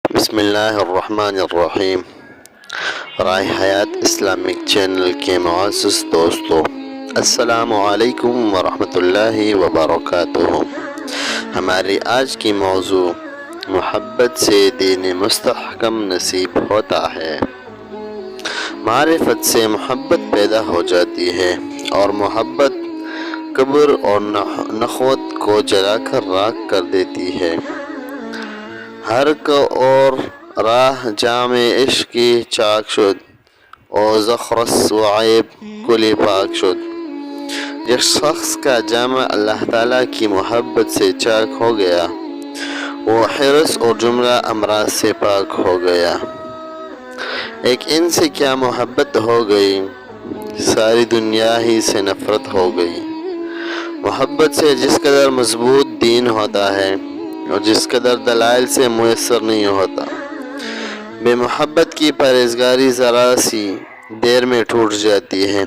بسم اللہ الرحمن الرحیم۔ رائے حیات اسلامک چینل کے معزز دوستو، السلام علیکم ورحمۃ اللہ وبرکاتہ۔ ہماری آج کی موضوع محبت سے دین مستحکم نصیب ہوتا ہے۔ معرفت سے محبت پیدا ہو جاتی ہے اور محبت کبر اور نخوت کو جلا کر راکھ کر دیتی ہے۔ ہر کو اور راہ جام عشق کی چاک شد، اور زخرس و عیب کلی پاک شد۔ جس شخص کا جامع اللہ تعالیٰ کی محبت سے چاک ہو گیا، وہ حرص اور جملہ امراض سے پاک ہو گیا۔ ایک ان سے کیا محبت ہو گئی، ساری دنیا ہی سے نفرت ہو گئی۔ محبت سے جس قدر مضبوط دین ہوتا ہے اور جس قدر دلائل سے میسر نہیں ہوتا، بے محبت کی پرہیزگاری ذرا سی دیر میں ٹوٹ جاتی ہے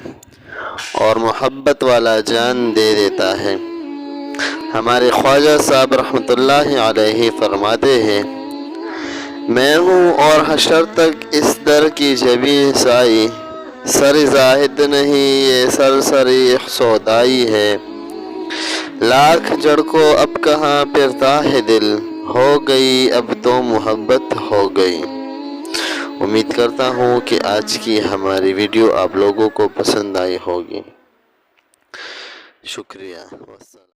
اور محبت والا جان دے دیتا ہے۔ ہمارے خواجہ صاحب رحمۃ اللہ علیہ فرماتے ہیں، میں ہوں اور حشر تک اس در کی جبی سائی، سر زاہد نہیں یہ سرسری سودائی ہے۔ لاکھ جڑ کو اب کہاں پھرتا ہے دل، ہو گئی اب تو محبت ہو گئی۔ امید کرتا ہوں کہ آج کی ہماری ویڈیو آپ لوگوں کو پسند آئی ہوگی۔ شکریہ۔